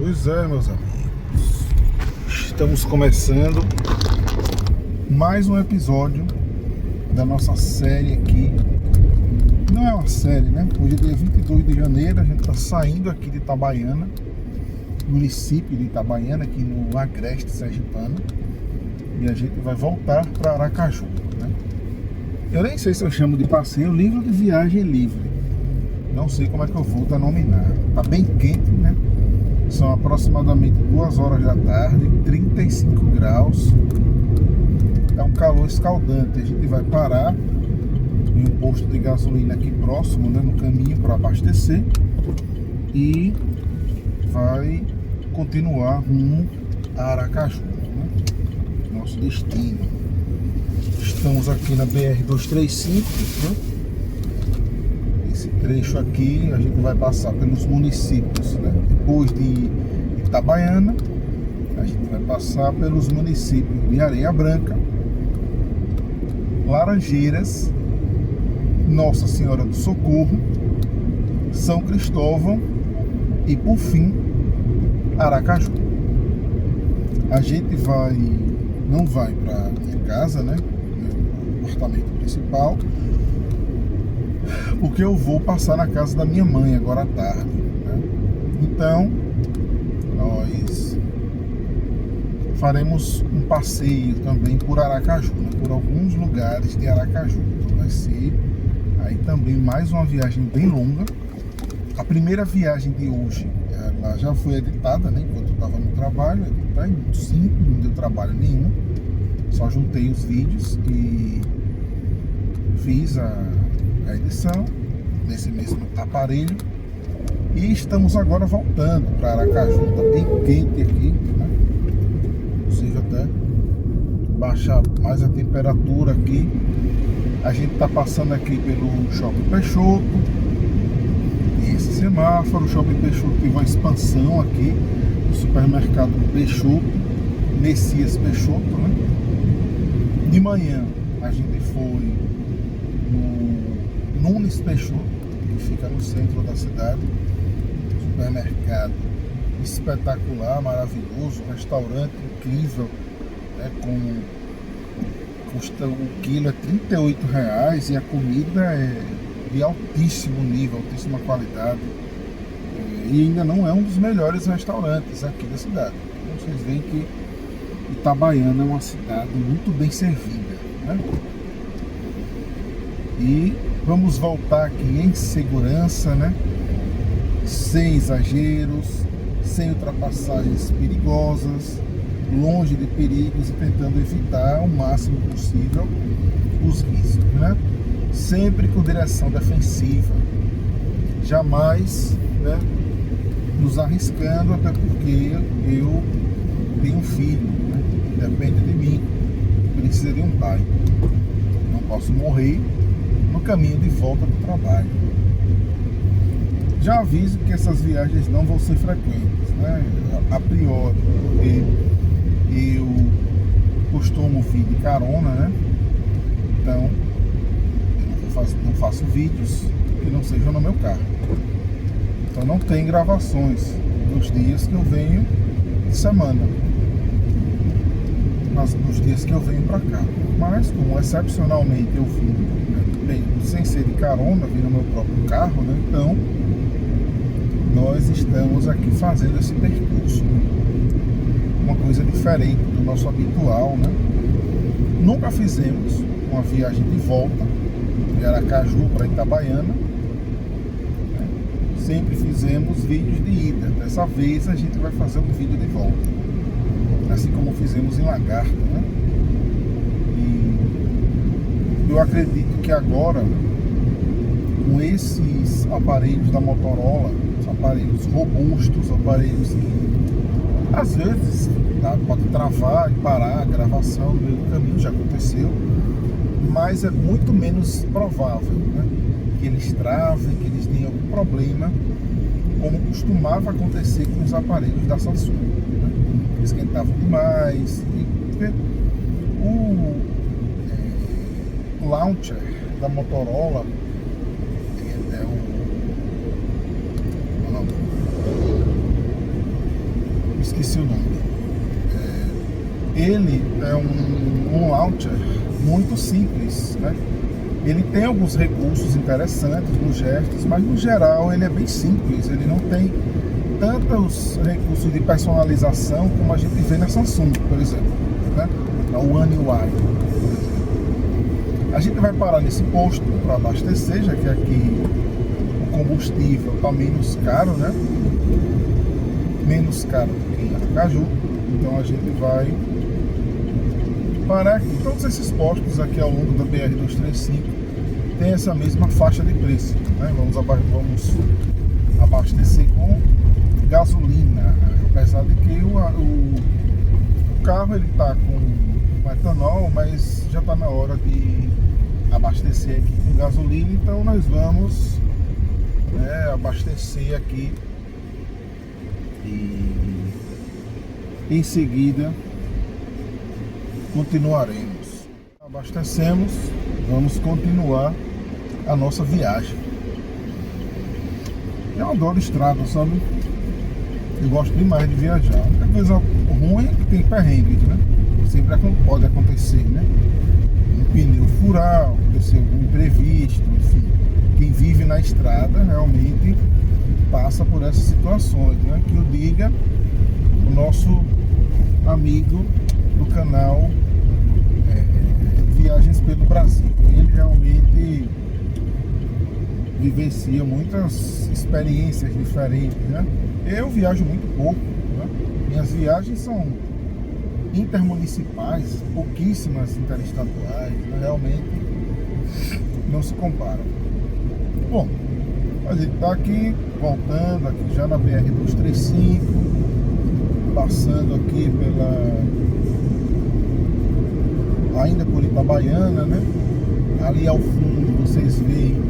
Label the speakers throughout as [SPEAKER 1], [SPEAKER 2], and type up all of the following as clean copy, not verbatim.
[SPEAKER 1] Pois é, meus amigos, estamos começando mais um episódio da nossa série aqui. Não é uma série, né? Hoje é dia 22 de janeiro, a gente está saindo aqui de Itabaiana, município de Itabaiana, aqui no Agreste Sergipano, e a gente vai voltar para Aracaju, né? Eu nem sei se eu chamo de passeio livre ou de viagem livre. Não sei como é que eu vou denominar. Tá bem quente, né? São aproximadamente 2 horas da tarde, 35 graus. É um calor escaldante. A gente vai parar em um posto de gasolina aqui próximo, né, no caminho para abastecer, e vai continuar rumo a Aracaju, né? Nosso destino. Estamos aqui na BR-235, né? Esse trecho aqui a gente vai passar pelos municípios, né? Depois de Itabaiana, a gente vai passar pelos municípios de Areia Branca, Laranjeiras, Nossa Senhora do Socorro, São Cristóvão e, por fim, Aracaju. A gente não vai para minha casa, né? Meu apartamento principal, porque eu vou passar na casa da minha mãe agora à tarde, né? Então, nós faremos um passeio também por Aracaju, né? Por alguns lugares de Aracaju. Então vai ser aí também mais uma viagem bem longa. A primeira viagem de hoje, ela já foi editada, né? Enquanto eu estava no trabalho, tá muito simples, não deu trabalho nenhum. Só juntei os vídeos e fiz a edição nesse mesmo aparelho, e estamos agora voltando para Aracaju. Tá bem quente aqui, né? Possível até baixar mais a temperatura aqui. A gente está passando aqui pelo Shopping Peixoto, e esse semáforo. O Shopping Peixoto teve uma expansão aqui, o supermercado Peixoto, Messias Peixoto, né? De manhã a gente foi no Nunes Peixoto, que fica no centro da cidade. Supermercado espetacular, maravilhoso, restaurante incrível, né? Custa o quilo é R$38 e a comida é de altíssimo nível, altíssima qualidade, e ainda não é um dos melhores restaurantes aqui da cidade. Então vocês veem que Itabaiana é uma cidade muito bem servida, né? E vamos voltar aqui em segurança, né? Sem exageros, sem ultrapassagens perigosas, longe de perigos, e tentando evitar o máximo possível os riscos, né? Sempre com direção defensiva, jamais, né, nos arriscando, até porque eu tenho um filho, né, que depende de mim, precisa de um pai. Não posso morrer no caminho de volta do trabalho. Já aviso que essas viagens não vão ser frequentes, né? A priori, porque eu costumo vir de carona, né? Então eu não faço vídeos que não sejam no meu carro. Então não tem gravações nos dias que eu venho de semana, nos dias que eu venho para cá. Mas como excepcionalmente eu vim, né, sem ser de carona, vim no meu próprio carro, né? Então nós estamos aqui fazendo esse percurso, uma coisa diferente do nosso habitual, né? Nunca fizemos uma viagem de volta de Aracaju para Itabaiana, né? Sempre fizemos vídeos de ida. Dessa vez a gente vai fazer um vídeo de volta, assim como fizemos em Lagarto, né? E eu acredito que agora, com esses aparelhos da Motorola, aparelhos robustos, aparelhos que às vezes, tá, pode travar e parar a gravação no meio do caminho, já aconteceu, mas é muito menos provável, né, que eles travem, que eles tenham algum problema, como costumava acontecer com os aparelhos da Samsung, né? Esquentavam demais, e o launcher da Motorola esqueci o nome. Ele é um launcher muito simples, né? Ele tem alguns recursos interessantes nos gestos, mas no geral ele é bem simples. Ele não tem tantos recursos de personalização como a gente vê na Samsung, por exemplo, né? Na One UI. A gente vai parar nesse posto para abastecer, já que aqui o combustível está menos caro, né? Menos caro do que em Aracaju. Então a gente vai parar aqui. Todos esses postos aqui ao longo da BR-235 tem essa mesma faixa de preço, né? Vamos abastecer com gasolina, apesar de que o carro ele está com etanol, mas já está na hora de abastecer aqui com gasolina, então nós vamos, né, abastecer aqui e em seguida continuaremos. Abastecemos, vamos continuar a nossa viagem. Eu adoro estrada, sabe? Eu gosto demais de viajar. A única coisa ruim é que tem perrengue, né? Sempre pode acontecer, né? Um pneu furar, acontecer algum imprevisto, enfim. Quem vive na estrada realmente passa por essas situações, né? Que o diga o nosso amigo do canal Viagens pelo Brasil. Ele realmente vivencia muitas experiências diferentes, né? Eu viajo muito pouco, né? Minhas viagens são intermunicipais, pouquíssimas interestaduais, né? Realmente não se comparam. Bom, a gente está aqui, voltando aqui já na BR-235, passando aqui ainda por Itabaiana, né? Ali ao fundo vocês veem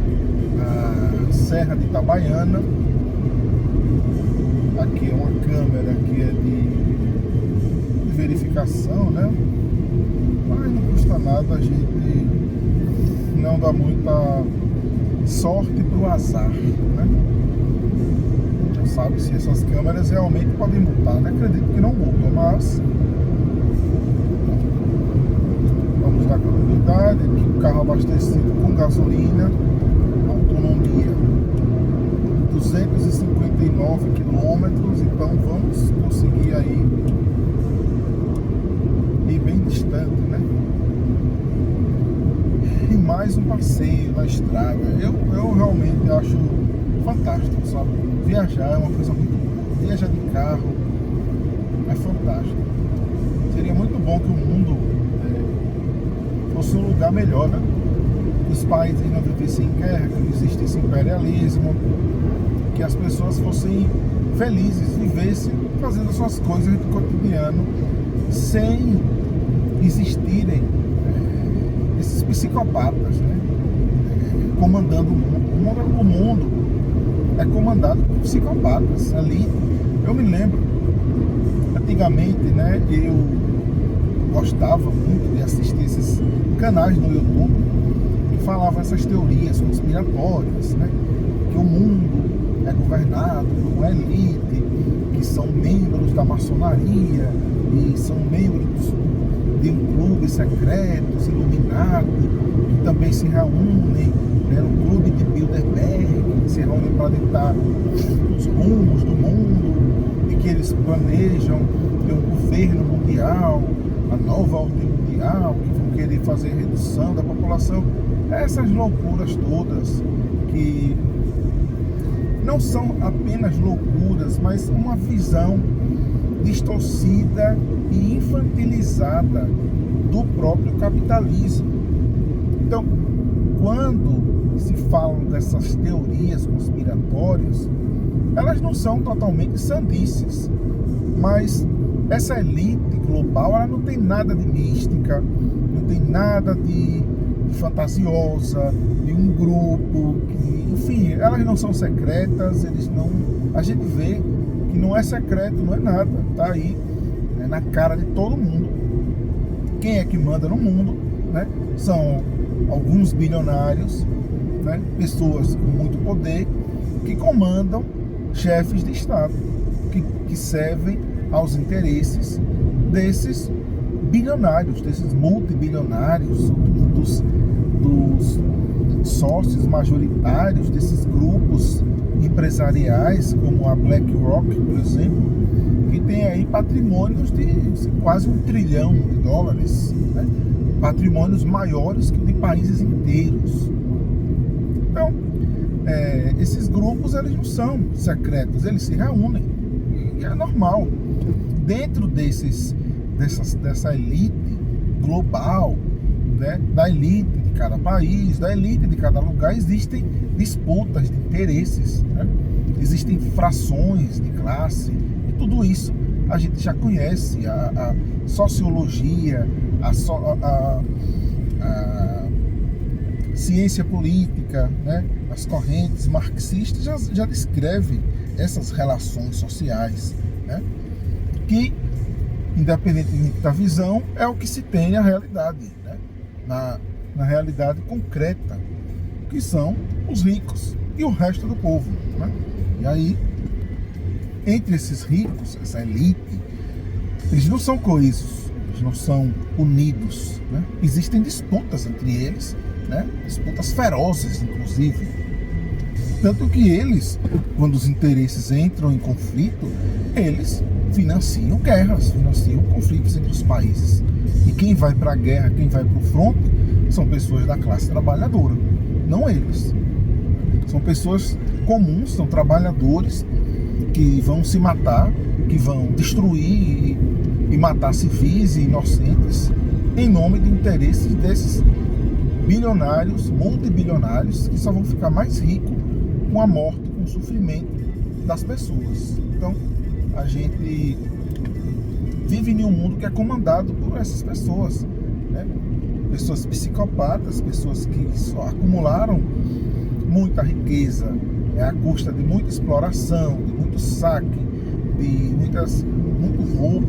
[SPEAKER 1] a Serra de Itabaiana. Aqui é uma câmera que é de verificação, né? Mas não custa nada, a gente não dá muita sorte pro azar, né? Não sabe se essas câmeras realmente podem multar, né? Acredito que não multam, mas vamos dar continuidade. Aqui o carro abastecido com gasolina, autonomia 259 quilômetros, então vamos conseguir aí ir bem distante, né? E mais um passeio na estrada. Eu realmente acho fantástico, sabe? Viajar é uma coisa muito boa. Viajar de carro é fantástico. Seria muito bom que o mundo fosse um lugar melhor, né? Que os países não vivessem em guerra, que não existisse imperialismo, que as pessoas fossem felizes, vivessem fazendo as suas coisas do cotidiano sem existirem esses psicopatas, né? Comandando o mundo. O mundo é comandado por psicopatas. Ali, eu me lembro, antigamente, né, eu gostava muito de assistir esses canais no YouTube que falavam essas teorias conspiratórias, né? Que o mundo é governado por uma elite que são membros da maçonaria e são membros de um clube secreto, iluminado, que também se reúnem, né, no clube de Bilderberg, que se reúnem para ditar os rumos do mundo e que eles planejam ter um governo mundial, a nova ordem mundial, que vão querer fazer redução da população. Essas loucuras todas que não são apenas loucuras, mas uma visão distorcida e infantilizada do próprio capitalismo. Então, quando se falam dessas teorias conspiratórias, elas não são totalmente sandices, mas essa elite global, ela não tem nada de mística, não tem nada de fantasiosa, de um grupo, enfim, elas não são secretas, a gente vê que não é secreto, não é nada, tá aí, né, na cara de todo mundo. Quem é que manda no mundo, né? São alguns bilionários, né? Pessoas com muito poder que comandam chefes de Estado, que servem aos interesses desses bilionários, desses multibilionários, dos sócios majoritários desses grupos empresariais, como a BlackRock, por exemplo, que tem aí patrimônios de quase $1 trilhão, né? Patrimônios maiores que o de países inteiros. Então, esses grupos, eles não são secretos, eles se reúnem, e é normal. Dentro dessa elite global, né, da elite de cada país, da elite de cada lugar, existem disputas de interesses, né? Existem frações de classe, e tudo isso a gente já conhece. A sociologia, a ciência política, né, as correntes marxistas já descrevem essas relações sociais, né, que, independentemente da visão, é o que se tem na realidade, né, na realidade concreta, que são os ricos e o resto do povo, né? E aí, entre esses ricos, essa elite, eles não são coesos, eles não são unidos, né? Existem disputas entre eles, né? Disputas ferozes, inclusive. Tanto que eles, quando os interesses entram em conflito, eles financiam guerras, financiam conflitos entre os países. E quem vai para a guerra, quem vai para o fronte, são pessoas da classe trabalhadora, não eles. São pessoas comuns, são trabalhadores que vão se matar, que vão destruir e matar civis e inocentes em nome de interesses desses bilionários, multibilionários, que só vão ficar mais ricos com a morte, com o sofrimento das pessoas. Então, a gente vive em um mundo que é comandado por essas pessoas, né? Pessoas psicopatas, pessoas que só acumularam muita riqueza à custa de muita exploração, de muito saque, de muito roubo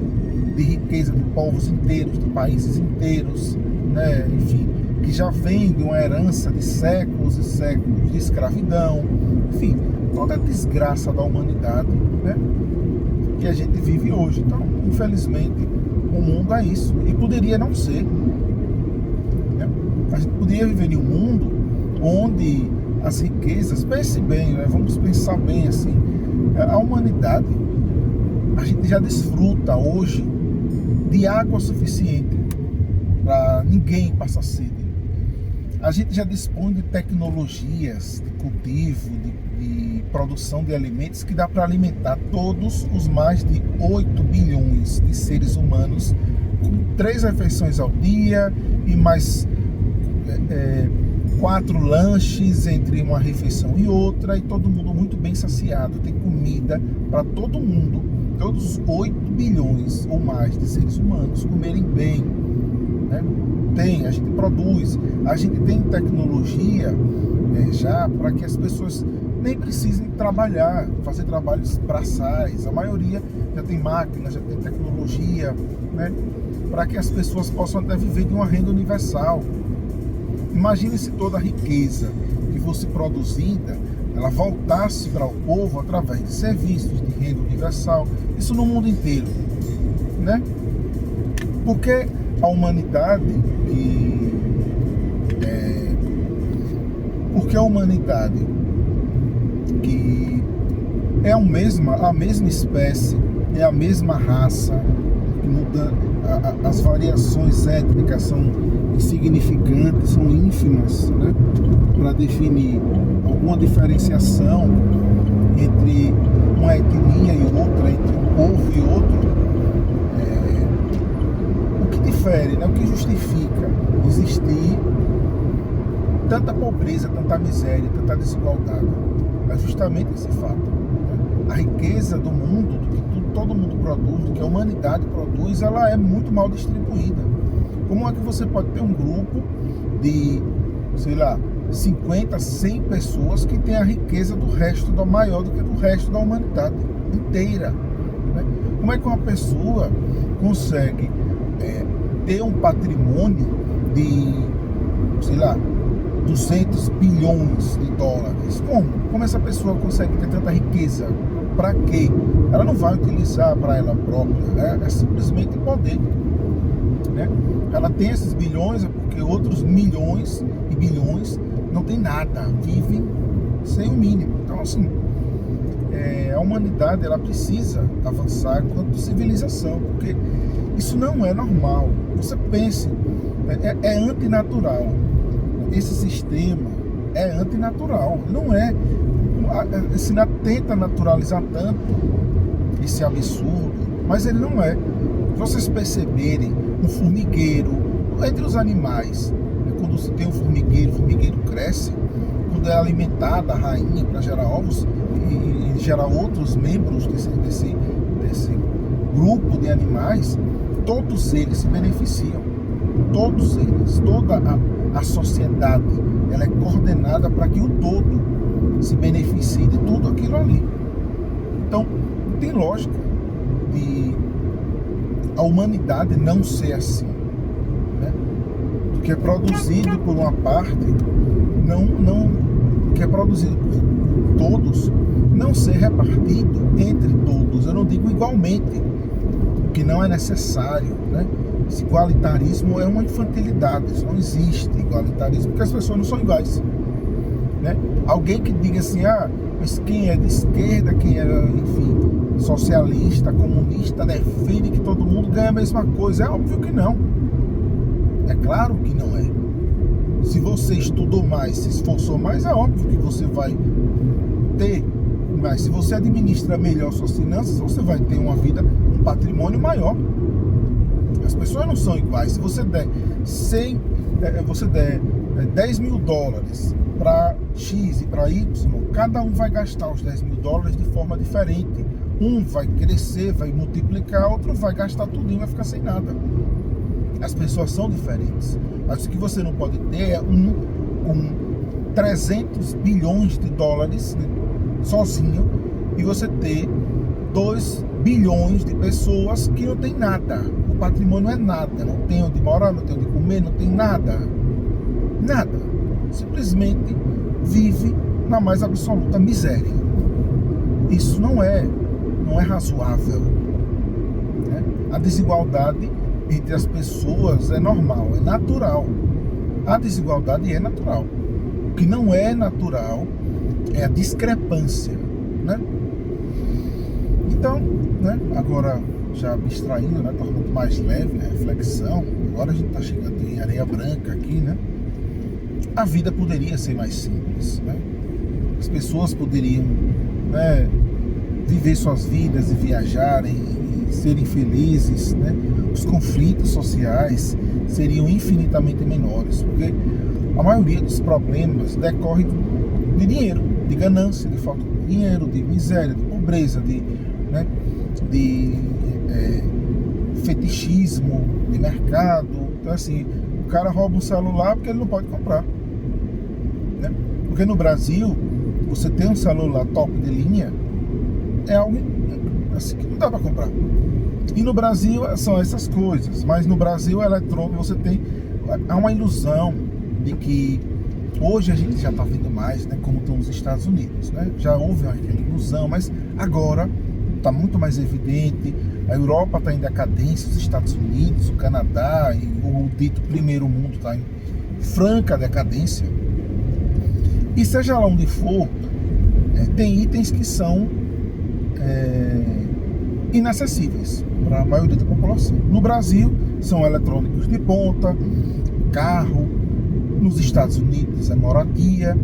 [SPEAKER 1] de riqueza de povos inteiros, de países inteiros, né? Enfim, que já vem de uma herança de séculos e séculos de escravidão, enfim, toda a desgraça da humanidade, né, que a gente vive hoje. Então, infelizmente, o mundo é isso, e poderia não ser, né? A gente poderia viver em um mundo onde as riquezas, pense bem, né? Vamos pensar bem assim, a humanidade, a gente já desfruta hoje de água suficiente para ninguém passar sede. A gente já dispõe de tecnologias de cultivo, de produção de alimentos que dá para alimentar todos os mais de 8 bilhões de seres humanos com 3 refeições ao dia e mais 4 lanches entre uma refeição e outra, e todo mundo muito bem saciado. Tem comida para todo mundo, todos os 8 bilhões ou mais de seres humanos comerem bem, né? A gente produz, a gente tem tecnologia já para que as pessoas nem precisem trabalhar, fazer trabalhos braçais. A maioria já tem máquina, já tem tecnologia, né, para que as pessoas possam até viver de uma renda universal. Imagine se toda a riqueza que fosse produzida, ela voltasse para o povo através de serviços, de renda universal, isso no mundo inteiro, né? Porque a humanidade que é a mesma espécie, é a mesma raça, que muda, as variações étnicas são insignificantes, são ínfimas, né, para definir alguma diferenciação entre uma etnia e outra, entre um povo e outro. O que difere, né, o que justifica existir tanta pobreza, tanta miséria, tanta desigualdade? É justamente esse fato, né? A riqueza do mundo, do que todo mundo produz, do que a humanidade produz, ela é muito mal distribuída. Como é que você pode ter um grupo de, sei lá, 50, 100 pessoas que tem a riqueza do resto, maior do que do resto da humanidade inteira, né? Como é que uma pessoa consegue ter um patrimônio de, sei lá, 200 bilhões de dólares? Como essa pessoa consegue ter tanta riqueza? para quê? Ela não vai utilizar para ela própria, é simplesmente poder, né? Ela tem esses bilhões é porque outros milhões e bilhões não tem nada, vivem sem o mínimo. Então, assim, a humanidade ela precisa avançar quanto civilização, porque isso não é normal. Você pense, é antinatural. Esse sistema é antinatural, não é? Se tenta naturalizar tanto esse absurdo, mas ele não é. Se vocês perceberem, um formigueiro, entre os animais, quando você tem um formigueiro, o formigueiro cresce, quando é alimentada a rainha para gerar ovos e gerar outros membros desse grupo de animais, todos eles se beneficiam. Todos eles, toda a sociedade, ela é coordenada para que o todo se beneficie de tudo aquilo ali. Então, não tem lógica de a humanidade não ser assim, né? Que é produzido por uma parte, que é produzido por todos, não ser repartido entre todos. Eu não digo igualmente, que não é necessário, né? Esse igualitarismo é uma infantilidade, isso não existe igualitarismo, porque as pessoas não são iguais, né? Alguém que diga assim, mas quem é de esquerda, quem é, enfim, socialista, comunista, defende que todo mundo ganha a mesma coisa. É óbvio que não. É claro que não é. Se você estudou mais, se esforçou mais, é óbvio que você vai ter. Mas se você administra melhor suas finanças, você vai ter uma vida, um patrimônio maior. As pessoas não são iguais. Se você der 10 mil dólares para X e para Y, cada um vai gastar os 10 mil dólares de forma diferente. Um vai crescer, vai multiplicar, outro vai gastar tudo e vai ficar sem nada. As pessoas são diferentes. Mas o que você não pode ter é com 300 bilhões de dólares, né, sozinho, e você ter 2 bilhões de pessoas que não tem nada. O patrimônio é nada, não tem onde morar, não tem onde comer, não tem nada. Nada. Simplesmente vive na mais absoluta miséria. Isso não é razoável, né? A desigualdade entre as pessoas é normal, é natural. A desigualdade é natural. O que não é natural é a discrepância, né? Então, né, agora já abstraindo, né, tornando mais leve a reflexão, agora a gente está chegando em areia branca aqui, né? A vida poderia ser mais simples, né? As pessoas poderiam, né, viver suas vidas e viajarem e serem felizes, né? Os conflitos sociais seriam infinitamente menores, porque a maioria dos problemas decorre de dinheiro, de ganância, de falta de dinheiro, de miséria, de pobreza, de fetichismo, de mercado. Então, assim, o cara rouba um celular porque ele não pode comprar, né? Porque no Brasil, você ter um celular top de linha é algo assim que não dá para comprar. E no Brasil são essas coisas, mas no Brasil eletrônico você tem, há uma ilusão de que hoje a gente já está vendo mais, né, como estão nos Estados Unidos, né? Já houve aquela ilusão, mas agora está muito mais evidente. A Europa está em decadência, os Estados Unidos, o Canadá e o dito primeiro mundo está em franca decadência. E seja lá onde for, tem itens que são inacessíveis para a maioria da população. No Brasil, são eletrônicos de ponta, carro. Nos Estados Unidos é moradia,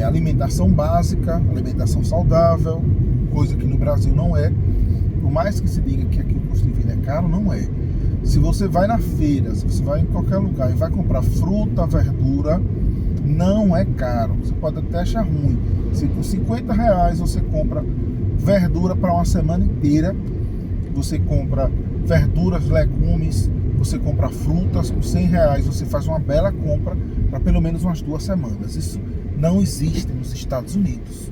[SPEAKER 1] alimentação básica, alimentação saudável, coisa que no Brasil não é. Por mais que se diga que aqui o custo de vida é caro, não é. Se você vai na feira, se você vai em qualquer lugar e vai comprar fruta, verdura, não é caro. Você pode até achar ruim. Se com R$50 você compra verdura para uma semana inteira, você compra verduras, legumes, você compra frutas, com R$100 você faz uma bela compra para pelo menos umas 2 semanas. Isso não existe nos Estados Unidos.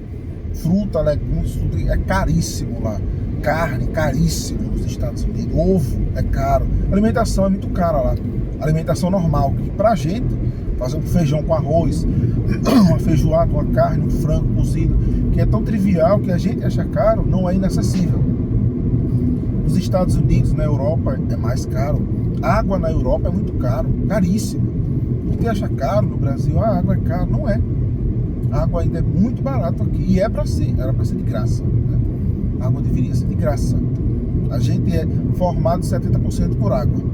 [SPEAKER 1] Fruta, legumes, tudo é caríssimo lá. Carne, caríssimo nos Estados Unidos. Ovo é caro. A alimentação é muito cara lá. A alimentação normal, que pra gente fazer um feijão com arroz, uma feijoada, uma carne, um frango cozido, que é tão trivial que a gente acha caro, não é inacessível. Nos Estados Unidos, na Europa, é mais caro. Água na Europa é muito caro, caríssimo. A gente acha caro no Brasil, a água é cara, não é. A água ainda é muito barato aqui, e é para ser, era para ser de graça, né? A água deveria ser de graça. A gente é formado 70% por água.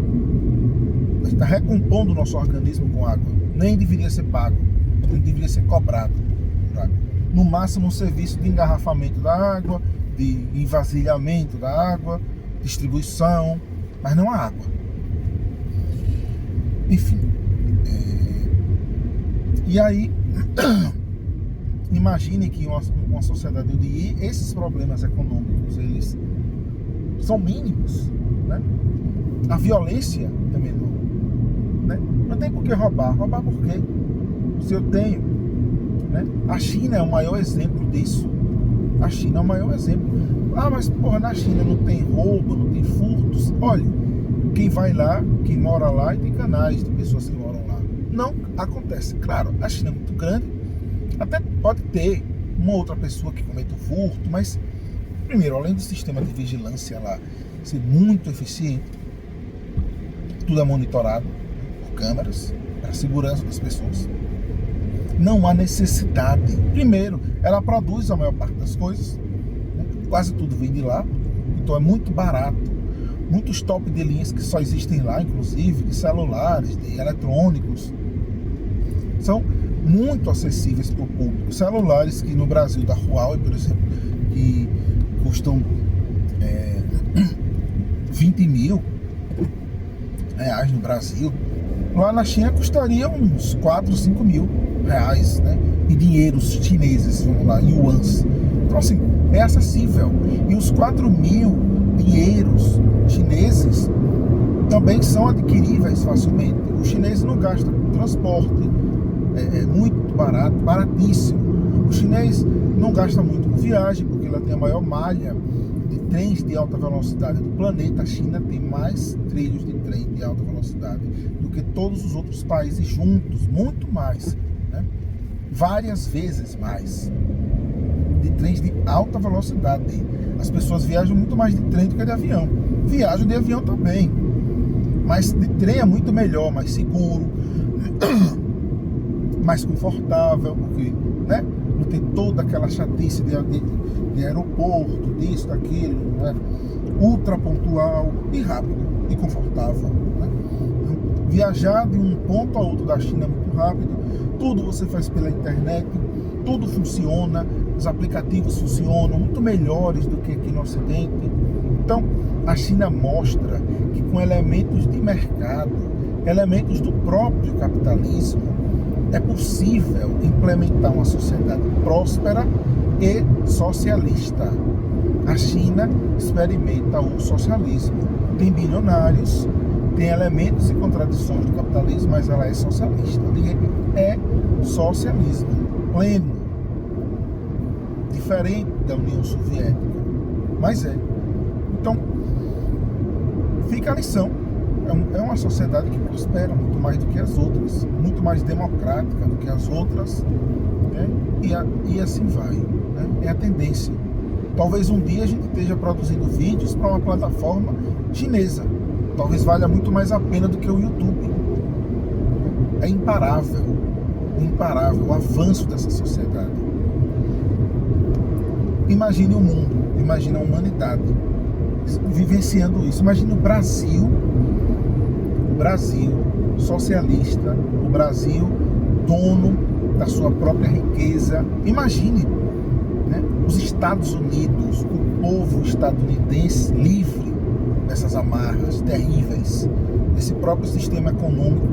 [SPEAKER 1] A gente está recompondo o nosso organismo com água. Nem deveria ser pago, nem deveria ser cobrado por água. No máximo um serviço de engarrafamento da água, de envasilhamento da água, distribuição, mas não a água. Enfim. E aí, imagine que uma sociedade onde esses problemas econômicos, eles são mínimos, né? A violência é menor, né? Não tem por que roubar. Roubar por quê? Se eu tenho, né? A China é o maior exemplo disso. A China é o maior exemplo. Ah, mas porra, na China não tem roubo, não tem furtos. Olha, quem vai lá, quem mora lá, e tem canais de pessoas que moram lá. Não acontece. Claro, a China é muito grande, até pode ter uma outra pessoa que cometa o furto, mas primeiro, além do sistema de vigilância lá ser muito eficiente, tudo é monitorado por câmeras para a segurança das pessoas. Não há necessidade. Primeiro, ela produz a maior parte das coisas, né? Quase tudo vem de lá, então é muito barato. Muitos top de linhas que só existem lá, inclusive de celulares, de eletrônicos, são muito acessíveis para o público. Celulares que no Brasil, da Huawei, por exemplo, que custam 20 mil reais no Brasil, lá na China custaria uns 4, 5 mil reais, né? Em dinheiros chineses, vamos lá, yuans. Então assim, é acessível. E os 4 mil dinheiros chineses também são adquiríveis facilmente. O chinês não gasta com transporte, é muito barato, baratíssimo. O chinês não gasta muito com viagem, porque ela tem a maior malha de trens de alta velocidade do planeta. A China tem mais trilhos de trem de alta velocidade do que todos os outros países juntos, muito mais, né? Várias vezes mais de trens de alta velocidade. As pessoas viajam muito mais de trem do que de avião. Viajam de avião também, mas de trem é muito melhor, mais seguro, mais confortável, porque, né, não tem toda aquela chatice de aeroporto, disso, daquilo, né? Ultra pontual e rápido e confortável, né? Então, viajar de um ponto a outro da China é muito rápido, tudo você faz pela internet, tudo funciona, os aplicativos funcionam muito melhores do que aqui no Ocidente. Então, a China mostra que com elementos de mercado, elementos do próprio capitalismo, é possível implementar uma sociedade próspera e socialista. A China experimenta o socialismo. Tem bilionários, tem elementos e contradições do capitalismo, mas ela é socialista. É socialismo pleno, diferente da União Soviética, mas é. Então, fica a lição. É uma sociedade que prospera muito mais do que as outras, muito mais democrática do que as outras, né? E assim vai, né? É a tendência. Talvez um dia a gente esteja produzindo vídeos para uma plataforma chinesa. Talvez valha muito mais a pena do que o YouTube. É imparável o avanço dessa sociedade. Imagine o mundo, imagine a humanidade vivenciando isso. Imagine o Brasil socialista, o Brasil dono da sua própria riqueza. Imagine, né, os Estados Unidos, o povo estadunidense livre dessas amarras terríveis, desse próprio sistema econômico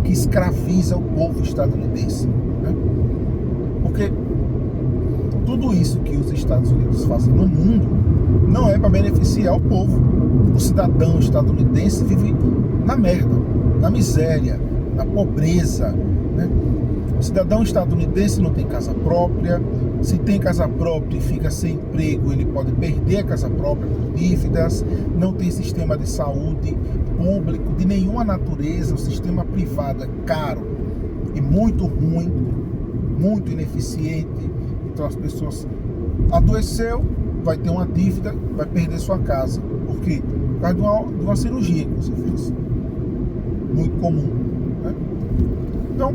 [SPEAKER 1] que escraviza o povo estadunidense, né? Porque tudo isso que os Estados Unidos fazem no mundo não é para beneficiar o povo. O cidadão estadunidense vive na merda, na miséria, na pobreza, né? O cidadão estadunidense não tem casa própria. Se tem casa própria e fica sem emprego, ele pode perder a casa própria por dívidas. Não tem sistema de saúde público de nenhuma natureza. O sistema privado é caro, e muito ruim, muito ineficiente. Então as pessoas adoeceu, vai ter uma dívida, vai perder sua casa. Por quê? Por causa de uma cirurgia que você fez. Muito comum, né? Então,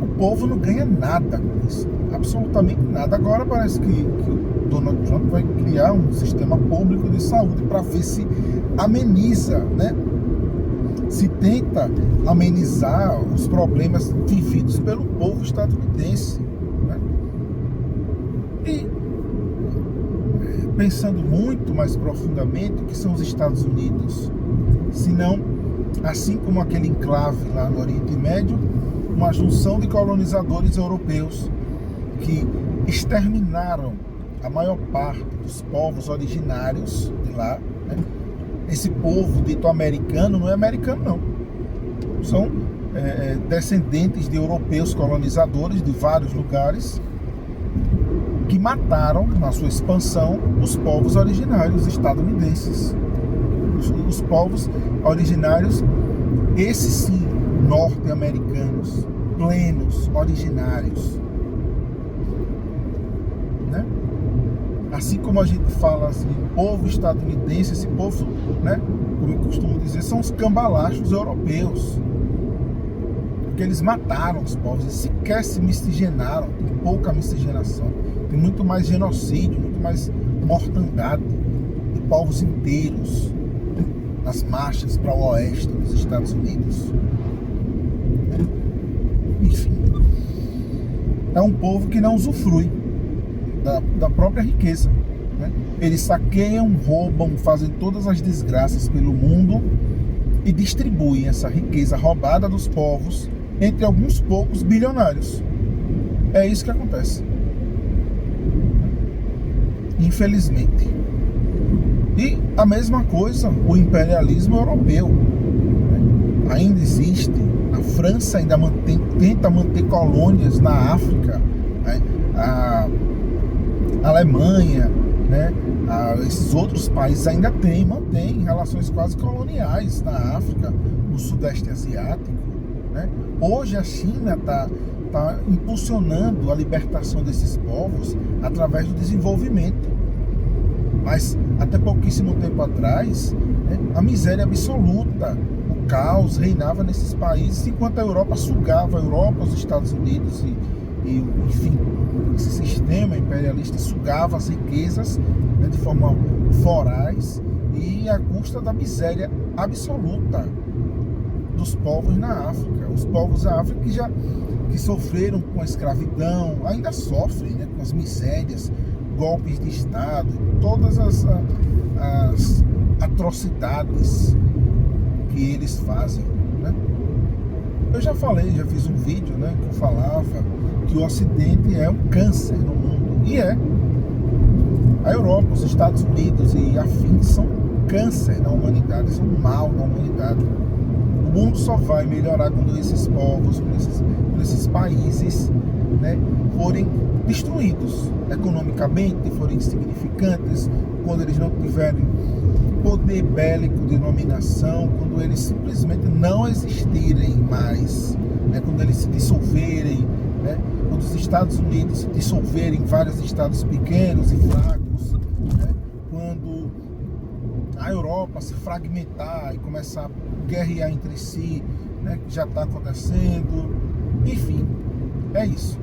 [SPEAKER 1] o povo não ganha nada com isso. Absolutamente nada. Agora parece que o Donald Trump vai criar um sistema público de saúde para ver se ameniza, né? Se tenta amenizar os problemas vividos pelo povo estadunidense, né? E pensando muito mais profundamente, o que são os Estados Unidos? Se não, assim como aquele enclave lá no Oriente Médio, uma junção de colonizadores europeus que exterminaram a maior parte dos povos originários de lá, né? Esse povo dito americano não é americano, não. São descendentes de europeus colonizadores de vários lugares que mataram, na sua expansão, os povos originários estadunidenses. Os povos originários, esses sim, norte-americanos, plenos, originários. Né? Assim como a gente fala assim, povo estadunidense, esse povo, né, como eu costumo dizer, são os cambalachos europeus. Porque eles mataram os povos, eles sequer se miscigenaram, tem pouca miscigenação, tem muito mais genocídio, muito mais mortandade de povos inteiros nas marchas para o oeste dos Estados Unidos. Enfim, é um povo que não usufrui da própria riqueza, né? Eles saqueiam, roubam, fazem todas as desgraças pelo mundo e distribuem essa riqueza roubada dos povos entre alguns poucos bilionários. É isso que acontece, infelizmente. E a mesma coisa, o imperialismo europeu, né? Ainda existe. A França ainda tenta manter colônias na África, né? A Alemanha, né? Esses outros países ainda mantêm relações quase coloniais na África, no Sudeste Asiático, né? Hoje a China está impulsionando a libertação desses povos através do desenvolvimento. Mas até pouquíssimo tempo atrás, né, a miséria absoluta, o caos reinava nesses países, enquanto a Europa sugava, os Estados Unidos e enfim, esse sistema imperialista sugava as riquezas, né, de forma voraz e à custa da miséria absoluta dos povos na África. Os povos da África que sofreram com a escravidão, ainda sofrem, né, com as misérias, golpes de Estado, todas as atrocidades que eles fazem, né? Eu já fiz um vídeo, né, que eu falava que o Ocidente é um câncer no mundo, e é. A Europa, os Estados Unidos e afins são um câncer na humanidade, são um mal na humanidade. O mundo só vai melhorar quando esses povos, quando esses países, né, forem destruídos economicamente, forem insignificantes, quando eles não tiverem poder bélico de dominação, quando eles simplesmente não existirem mais, né? Quando eles se dissolverem, né? Quando os Estados Unidos se dissolverem em vários estados pequenos e fracos, né? Quando a Europa se fragmentar e começar a guerrear entre si, né? Que já está acontecendo, enfim, é isso.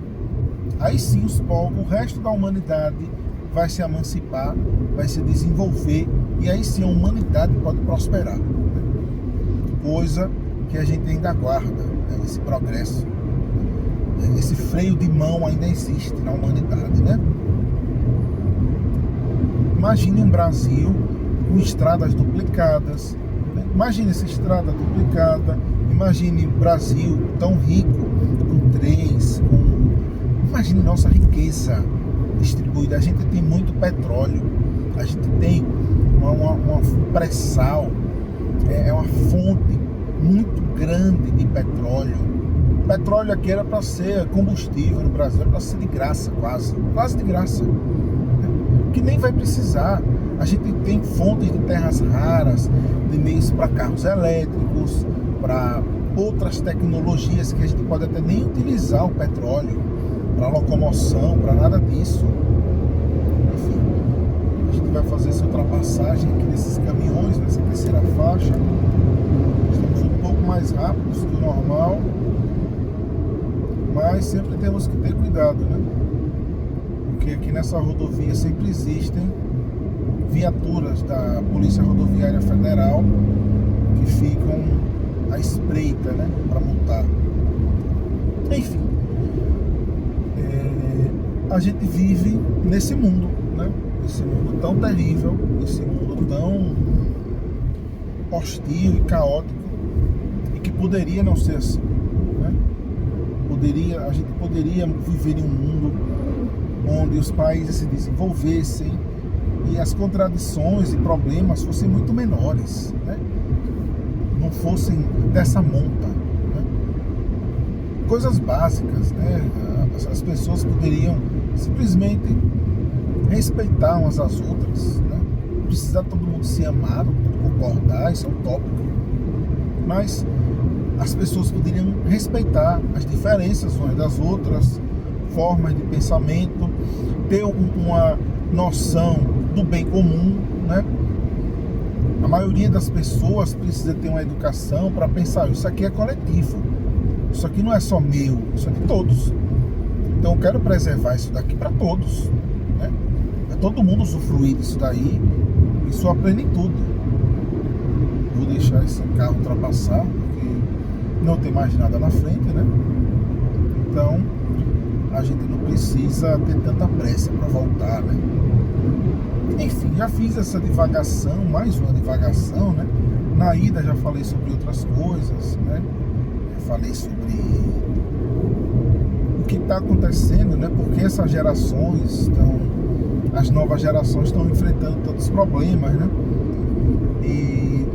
[SPEAKER 1] Aí sim os povos, o resto da humanidade vai se emancipar, vai se desenvolver, e aí sim a humanidade pode prosperar, né? Coisa que a gente ainda aguarda, né? Esse progresso, esse freio de mão ainda existe na humanidade, né? Imagine um Brasil com estradas duplicadas, né? Imagine essa estrada duplicada, imagine o Brasil tão rico, com trens, imagine nossa riqueza distribuída. A gente tem muito petróleo, a gente tem um pré-sal, é uma fonte muito grande de petróleo. O petróleo aqui era para ser combustível no Brasil, era para ser de graça, quase de graça, né? Que nem vai precisar. A gente tem fontes de terras raras, de meios para carros elétricos, para outras tecnologias que a gente pode até nem utilizar o petróleo para locomoção, para nada disso. Enfim, a gente vai fazer essa ultrapassagem aqui nesses caminhões, nessa terceira faixa. Estamos um pouco mais rápidos que o normal, mas sempre temos que ter cuidado, né? Porque aqui nessa rodovia sempre existem viaturas da Polícia Rodoviária Federal que ficam à espreita, né, para multar. Enfim, a gente vive nesse mundo, né? Esse mundo tão terrível, esse mundo tão hostil e caótico, e que poderia não ser assim, né? A gente poderia viver em um mundo onde os países se desenvolvessem e as contradições e problemas fossem muito menores, né? Não fossem dessa monta, né? Coisas básicas, né? As pessoas poderiam simplesmente respeitar umas às outras, né? Não precisa todo mundo se amar, concordar, isso é utópico, mas as pessoas poderiam respeitar as diferenças umas das outras, formas de pensamento, ter uma noção do bem comum, né? A maioria das pessoas precisa ter uma educação para pensar, isso aqui é coletivo, isso aqui não é só meu, isso é de todos. Então eu quero preservar isso daqui para todos, né? É todo mundo usufruir disso daí em sua plenitude. Vou deixar esse carro ultrapassar, porque não tem mais nada na frente, né? Então a gente não precisa ter tanta pressa para voltar, né? Enfim, já fiz essa divagação, mais uma divagação, né? Na ida já falei sobre outras coisas, né? Falei sobre o que está acontecendo, né? Porque essas gerações as novas gerações estão enfrentando tantos problemas, né? E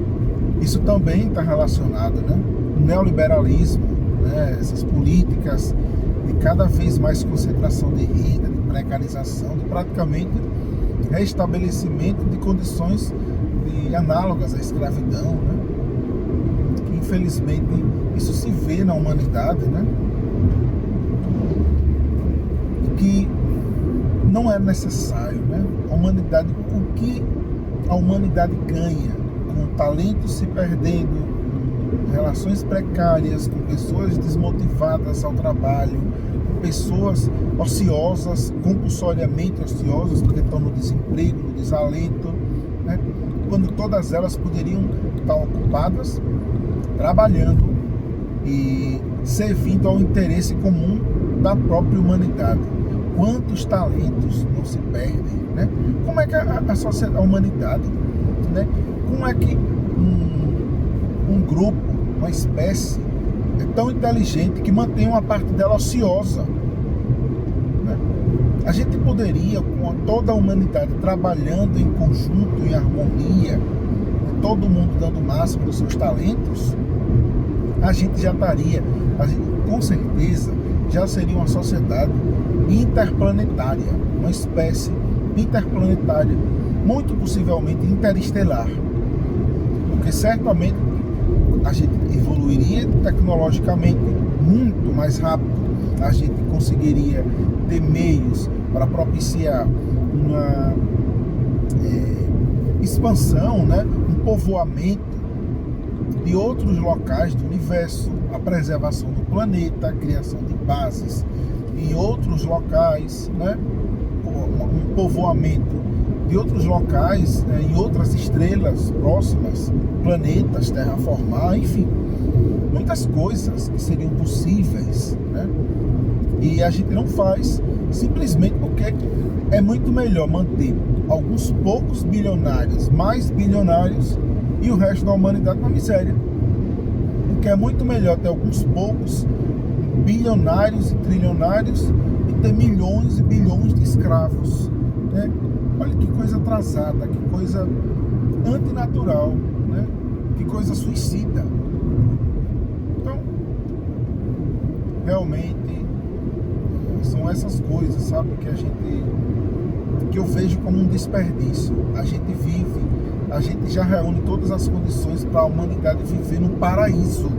[SPEAKER 1] isso também está relacionado, né? O neoliberalismo, né? Essas políticas de cada vez mais concentração de renda, de precarização, de praticamente restabelecimento de condições análogas à escravidão, né? Que, infelizmente isso se vê na humanidade, né? E que não é necessário, né? A humanidade, o que a humanidade ganha com o talento se perdendo, relações precárias, com pessoas desmotivadas ao trabalho, pessoas ociosas, compulsoriamente ociosas, porque estão no desemprego, no desalento, né? Quando todas elas poderiam estar ocupadas, trabalhando e servindo ao interesse comum da própria humanidade. Quantos talentos não se perdem, né? Como é que a humanidade, né? Como é que um grupo, uma espécie é tão inteligente que mantém uma parte dela ociosa, né? A gente poderia, com toda a humanidade trabalhando em conjunto, em harmonia, todo mundo dando o máximo dos seus talentos, a gente já estaria, com certeza, já seria uma sociedade interplanetária, uma espécie interplanetária, muito possivelmente interestelar, porque certamente a gente evoluiria tecnologicamente muito mais rápido, a gente conseguiria ter meios para propiciar uma expansão, né? Um povoamento de outros locais do universo, a preservação do planeta, a criação de bases em outros locais, né? Um povoamento de outros locais, né? Em outras estrelas próximas, planetas, terraformar, enfim, muitas coisas que seriam possíveis, né? E a gente não faz simplesmente porque é muito melhor manter alguns poucos bilionários, mais bilionários, e o resto da humanidade na miséria. Porque é muito melhor ter alguns poucos bilionários e trilionários e ter milhões e bilhões de escravos, né? Olha que coisa atrasada, que coisa antinatural, né? Que coisa suicida. Então, realmente são essas coisas, sabe, que eu vejo como um desperdício. A gente já reúne todas as condições para a humanidade viver num paraíso,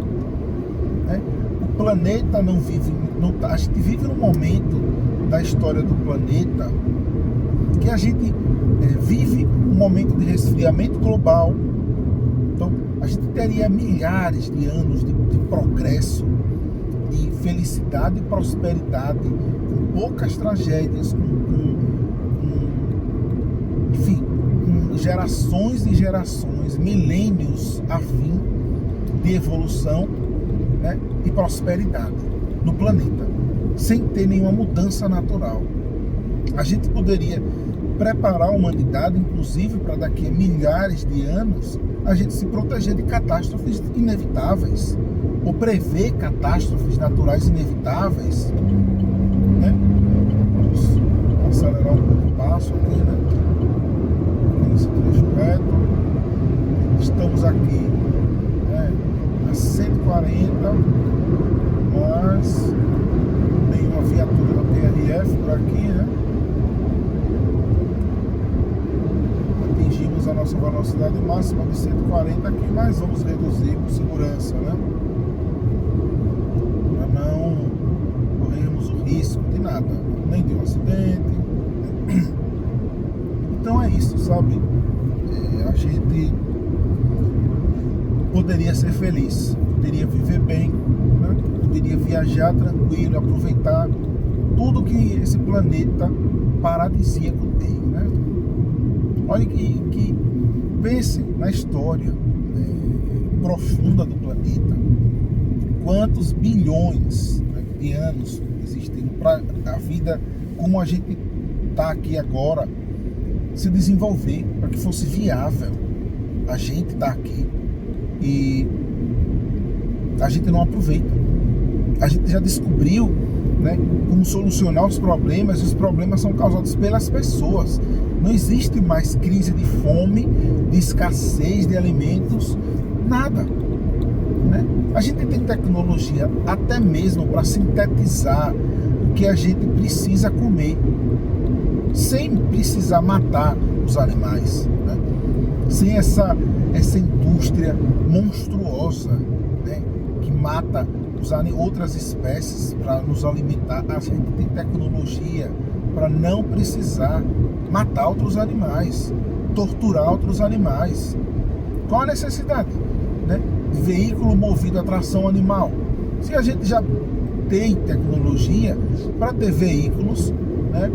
[SPEAKER 1] né? O planeta não vive, a gente vive num momento da história do planeta que a gente vive um momento de resfriamento global. Então a gente teria milhares de anos de progresso, de felicidade e prosperidade, com poucas tragédias, enfim, com gerações e gerações, milênios a fim de evolução, né, e prosperidade no planeta, sem ter nenhuma mudança natural. A gente poderia preparar a humanidade, inclusive, para daqui a milhares de anos, a gente se proteger de catástrofes inevitáveis, ou prever catástrofes naturais inevitáveis, né? Vamos acelerar um pouco o passo aqui, né? Nesse trecho reto. Estamos aqui, né, a 140, mas tem uma viatura da PRF por aqui, né? Atingimos a nossa velocidade máxima de 140 aqui, mas vamos reduzir por segurança, né? Para não corrermos o risco de nada, nem de um acidente. Então é isso, sabe? A gente poderia ser feliz, poderia viver bem, né? Poderia viajar tranquilo, aproveitar tudo que esse planeta paradisíaco tem, né? Olha que pense na história profunda do planeta. Quantos bilhões, né, de anos existem para a vida como a gente está aqui agora se desenvolver, para que fosse viável a gente estar aqui, e a gente não aproveita. A gente já descobriu, né, como solucionar os problemas, e os problemas são causados pelas pessoas. Não existe mais crise de fome, de escassez de alimentos, nada, né? A gente tem tecnologia até mesmo para sintetizar o que a gente precisa comer, sem precisar matar os animais, né? Sem essa indústria monstruosa, né, que mata outras espécies para nos alimentar. A gente tem tecnologia para não precisar matar outros animais, torturar outros animais. Qual a necessidade, né, de veículo movido a tração animal? Se a gente já tem tecnologia para ter veículos, né,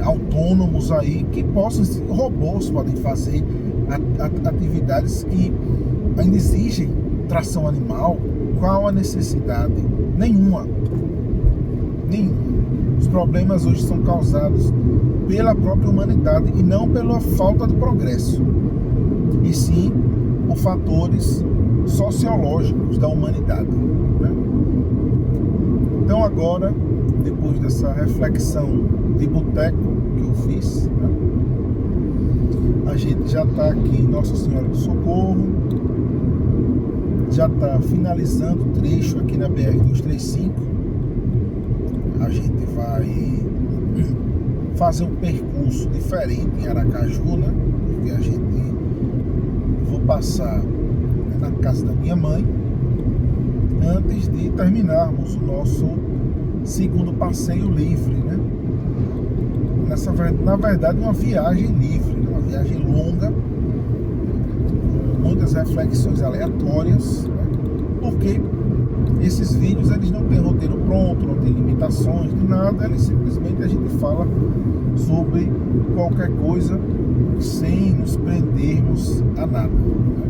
[SPEAKER 1] autônomos aí, que possam, robôs podem fazer atividades que ainda exigem tração animal. Qual a necessidade? Nenhuma. Os problemas hoje são causados pela própria humanidade e não pela falta de progresso, e sim por fatores sociológicos da humanidade, né? Então agora, depois dessa reflexão de boteco que eu fiz, né, a gente já está aqui em Nossa Senhora do Socorro, já está finalizando o trecho aqui na BR-235. A gente vai fazer um percurso diferente em Aracaju, né? Porque vou passar na casa da minha mãe antes de terminarmos o nosso segundo passeio livre, né? Na verdade, uma viagem livre, né? Uma viagem longa, muitas reflexões aleatórias, né? Porque esses vídeos, eles não têm roteiro pronto, não tem limitações de nada, eles simplesmente a gente fala sobre qualquer coisa sem nos prendermos a nada, né?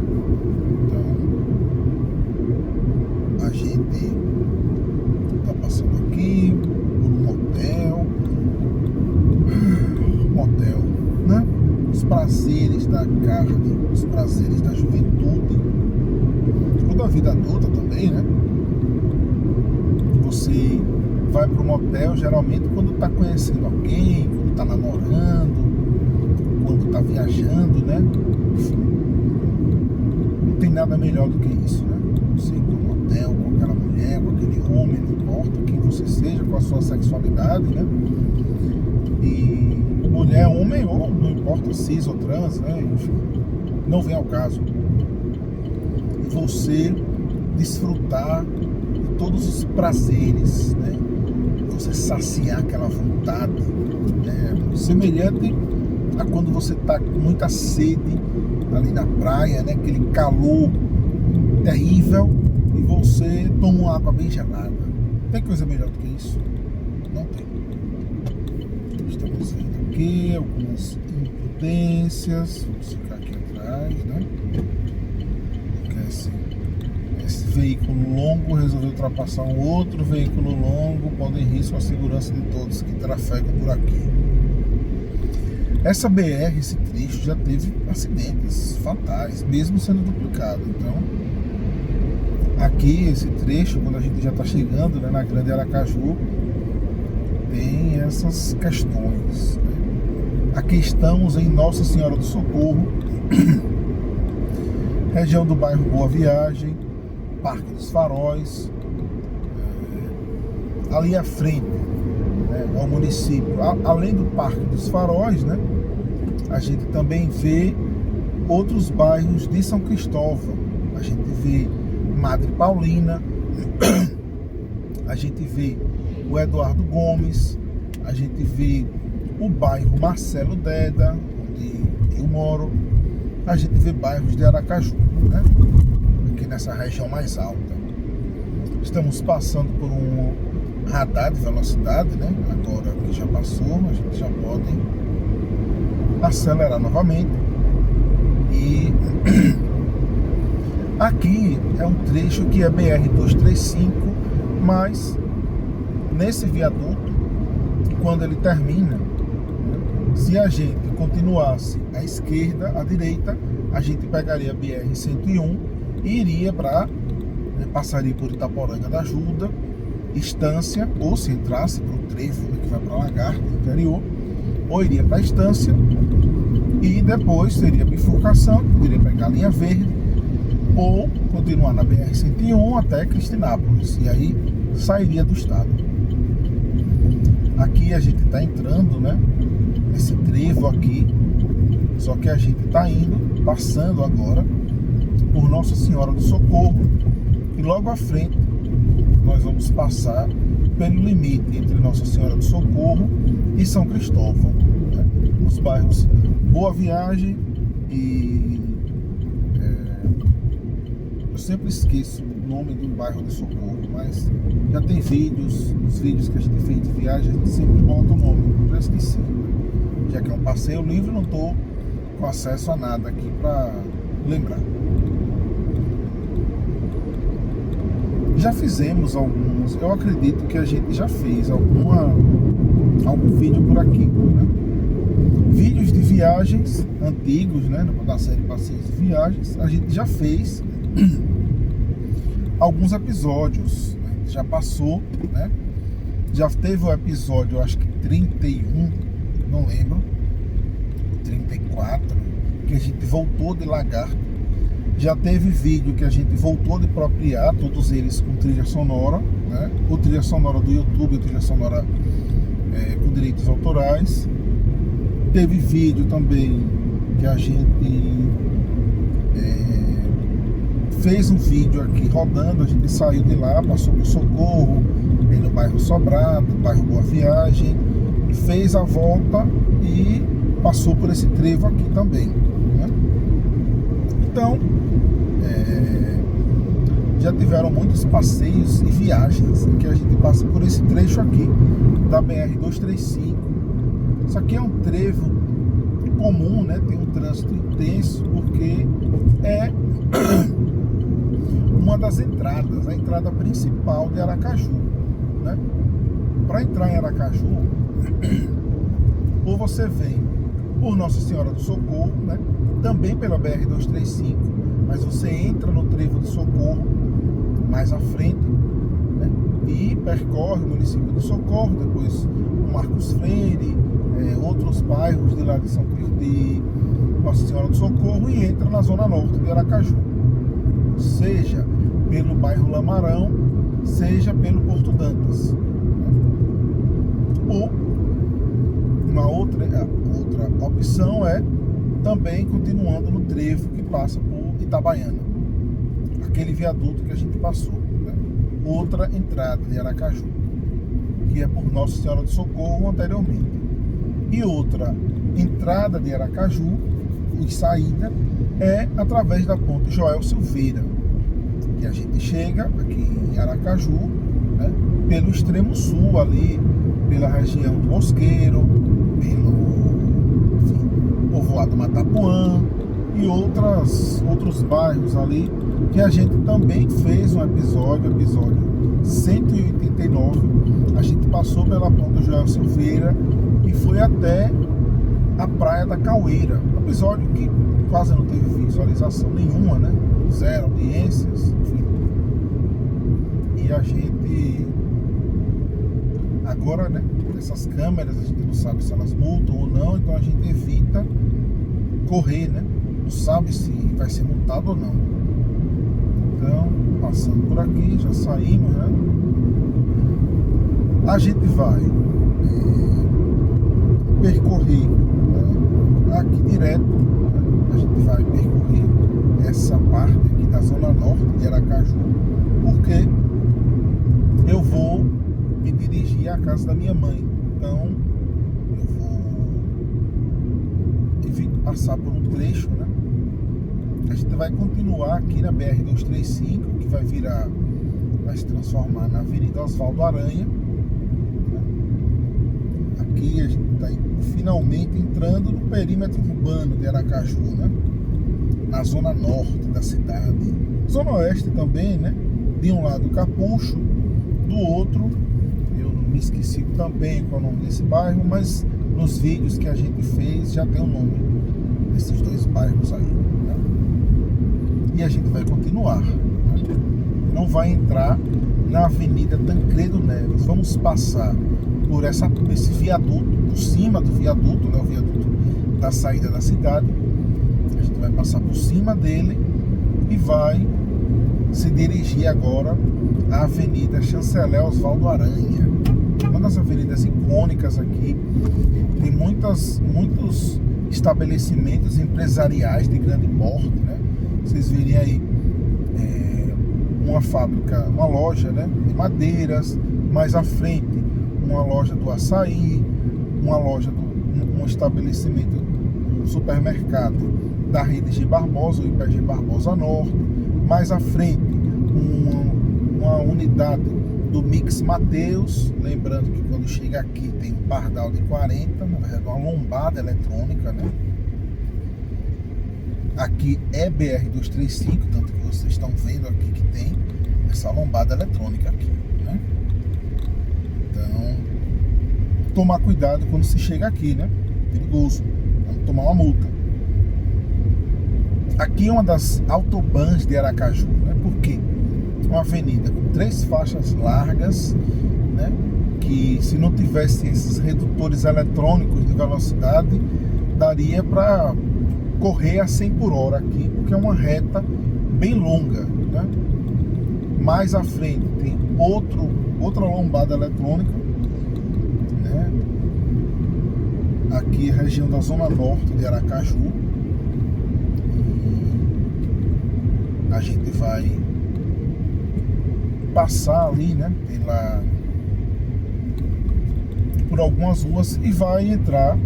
[SPEAKER 1] Então a gente está passando aqui por um motel, né? Os prazeres da carne, os prazeres da juventude, ou da vida adulta também, né? Você vai para um motel geralmente quando está conhecendo alguém, quando está namorando, quando está viajando, né? Enfim, não tem nada melhor do que isso, né? Você ir para um motel com aquela mulher, com aquele homem, não importa quem você seja, com a sua sexualidade, né? E mulher, homem, ou não importa, cis ou trans, né? Enfim, não vem ao caso. E você desfrutar de todos os prazeres, né? Você saciar aquela vontade, né? Semelhante a quando você está com muita sede ali na praia, né? Aquele calor terrível e você toma uma água bem gelada. Tem coisa melhor do que isso? Não tem. Estamos vendo aqui algumas imprudências. Vamos ficar aqui atrás, né? Porque esse veículo longo resolveu ultrapassar um outro veículo longo, pondo em risco a segurança de todos que trafegam por aqui. Essa BR, esse trecho, já teve acidentes fatais, mesmo sendo duplicado. Então, aqui, esse trecho, quando a gente já está chegando, né, na Grande Aracaju, tem essas questões, né? Aqui estamos em Nossa Senhora do Socorro, região do bairro Boa Viagem, Parque dos Faróis, ali à frente, né, ao município, além do Parque dos Faróis, né, a gente também vê outros bairros de São Cristóvão. A gente vê Madre Paulina, a gente vê o Eduardo Gomes, a gente vê o bairro Marcelo Deda, onde eu moro, a gente vê bairros de Aracaju, né, aqui nessa região mais alta. Estamos passando por um radar de velocidade, né? Agora que já passou, a gente já pode acelerar novamente. E aqui é um trecho que é BR-235, mas nesse viaduto, quando ele termina, né, se a gente continuasse à esquerda, à direita, a gente pegaria a BR-101 e iria para, passaria por Itaporanga da Ajuda, Estância, ou se entrasse para o trevo, né, que vai para Lagarto, interior, ou iria para a Estância e depois seria bifurcação, poderia pegar a linha verde ou continuar na BR-101 até Cristinápolis e aí sairia do estado. Aqui a gente está entrando, né, nesse trevo aqui, só que a gente está indo, passando agora por Nossa Senhora do Socorro e logo à frente nós vamos passar pelo limite entre Nossa Senhora do Socorro e São Cristóvão, né? Os bairros Boa Viagem e eu sempre esqueço o nome do bairro de Socorro, mas já tem vídeos, os vídeos que a gente fez de viagem, a gente sempre bota o nome, eu já esqueci, né? Já que é um passeio livre, não estou com acesso a nada aqui para lembrar. Já fizemos alguns, eu acredito que a gente já fez algum vídeo por aqui, né? Vídeos de viagens antigos, né? Da série Passeios de Viagens, a gente já fez alguns episódios, né? Já passou, né? Já teve o episódio, eu acho que 31, não lembro, 34, que a gente voltou de Lagarto. Já teve vídeo que a gente voltou de Propriar, todos eles com trilha sonora, né? Ou trilha sonora do YouTube, ou trilha sonora com direitos autorais. Teve vídeo também que a gente fez um vídeo aqui rodando, a gente saiu de lá, passou por Socorro, aí no bairro Sobrado, bairro Boa Viagem, fez a volta e passou por esse trevo aqui também, né? Então, já tiveram muitos passeios e viagens em que a gente passa por esse trecho aqui da BR-235. Isso aqui é um trevo comum, né? Tem um trânsito intenso porque é uma das entradas, a entrada principal de Aracaju, né? Para entrar em Aracaju, ou você vem por Nossa Senhora do Socorro, né? Também pela BR-235, mas você entra no trevo de Socorro mais à frente, né? E percorre o município de Socorro, depois o Marcos Freire, outros bairros de lá de Nossa Senhora do Socorro e entra na zona norte de Aracaju, seja pelo bairro Lamarão, seja pelo Porto Dantas, né? Ou uma outra opção é também continuando no trevo que passa por Itabaiana. aquele viaduto que a gente passou, né? Outra entrada de Aracaju, que é por Nossa Senhora do Socorro anteriormente. E outra entrada de Aracaju e saída é através da ponte Joel Silveira, que a gente chega aqui em Aracaju, né, pelo extremo sul ali, pela região do Mosqueiro, pelo povoado Matapuã e outros bairros ali, que a gente também fez um episódio 189, a gente passou pela ponte Joel Silveira e foi até a Praia da Caueira, episódio que quase não teve visualização nenhuma, né? 0 audiências, enfim. E a gente agora, né, essas câmeras, a gente não sabe se elas multam ou não, então a gente evita correr, né? Não sabe se vai ser multado ou não. Então, passando por aqui, já saímos, né? A gente vai percorrer, né, aqui direto, né? A gente vai percorrer essa parte aqui da zona norte de Aracaju, porque eu vou me dirigir à casa da minha mãe. Então eu vou passar por um trecho, né? A gente vai continuar aqui na BR-235, que vai se transformar na Avenida Oswaldo Aranha. Aqui a gente está finalmente entrando no perímetro urbano de Aracaju, né? Na zona norte da cidade, zona oeste também, né? De um lado Capucho, do outro eu me esqueci também qual é o nome desse bairro, mas nos vídeos que a gente fez já tem o nome desses dois bairros aí, né? E a gente vai continuar, né? Não vai entrar na Avenida Tancredo Neves, vamos passar por esse viaduto, por cima do viaduto, né? O viaduto da saída da cidade. A gente vai passar por cima dele e vai se dirigir agora à Avenida Chanceler Oswaldo Aranha, uma das avenidas icônicas aqui. Tem muitos estabelecimentos empresariais de grande porte, né? Vocês virem aí uma fábrica, uma loja, né, de madeiras, mais à frente uma loja do açaí, um estabelecimento, um supermercado da rede G Barbosa, o IPG Barbosa Norte, mais à frente uma unidade do Mix Mateus, lembrando que quando chega aqui tem um pardal de 40, na verdade uma lombada eletrônica, né? Aqui é BR-235, tanto que vocês estão vendo aqui que tem essa lombada eletrônica aqui, né? Então, tomar cuidado quando se chega aqui, né? Perigoso, vamos tomar uma multa. Aqui é uma das autobans de Aracaju, né? Por quê? Uma avenida com 3 faixas largas, né? Que se não tivesse esses redutores eletrônicos de velocidade, daria para correr a 100 por hora aqui, porque é uma reta bem longa, né? Mais à frente tem outra lombada eletrônica, né? Aqui é a região da zona norte de Aracaju. A gente vai passar ali, né, por algumas ruas e vai entrar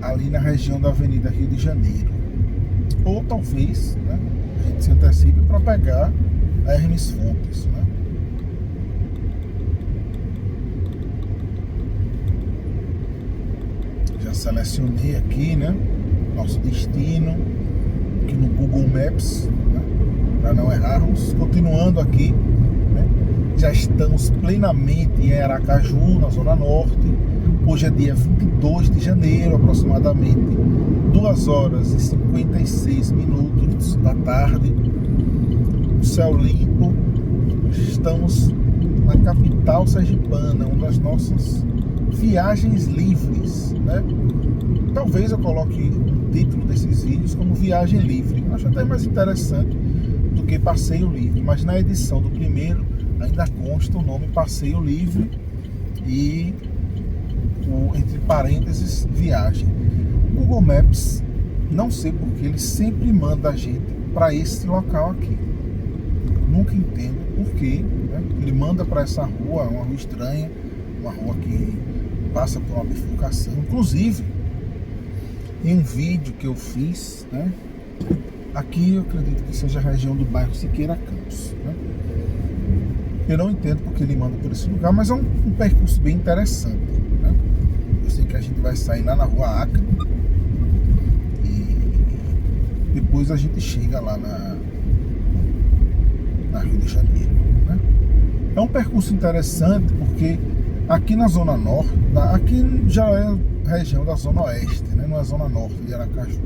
[SPEAKER 1] ali na região da Avenida Rio de Janeiro. Ou talvez, né, a gente se antecipe para pegar a Hermes Fontes, né? Já selecionei aqui, né, nosso destino aqui no Google Maps, né, para não errarmos. Continuando aqui, né, já estamos plenamente em Aracaju, na Zona Norte. Hoje é dia 22 de janeiro, aproximadamente 2h56 da tarde. O céu limpo. Estamos na capital sergipana, uma das nossas viagens livres, né? Talvez eu coloque o título desses vídeos como viagem livre. Acho até mais interessante do que passeio livre, mas na edição do primeiro ainda consta o nome passeio livre e entre parênteses viagem. O Google Maps Não sei porque ele sempre manda a gente para esse local aqui. Nunca entendo por quê, né? Ele manda para essa rua, uma rua estranha, uma rua que passa por uma bifurcação. Inclusive, em um vídeo que eu fiz, né? Aqui eu acredito que seja a região do bairro Siqueira Campos, né? Eu não entendo porque ele manda por esse lugar, mas é um percurso bem interessante, né? Eu sei que a gente vai sair lá na rua Acre e depois a gente chega lá na Rio de Janeiro, né? É um percurso interessante porque aqui na Zona Norte, aqui já é região da Zona Oeste, né? Não é Zona Norte de Aracaju.